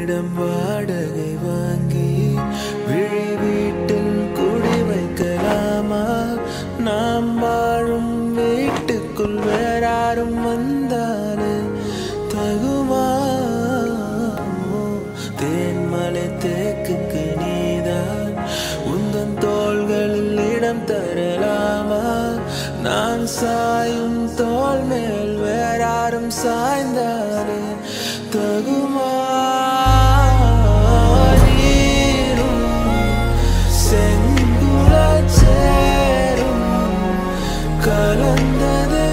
உன்னிடம் வாடகை வாங்கி விழி வீட்டில் குடி வைக்கலாமா? நாம் வாழும் வீட்டுக்குள் வேறாரும் வந்தாலே தகுமா? தேன்மலை தேக்குக்கு நீதான் உந்தன் தோள்களில் இடம் தரலாமா? நான் சாயும் தோள் மேல் வேறாரும் சாய்ந்தாலே தகுமா? நீரும் செங்குல சேரும் கலந்தது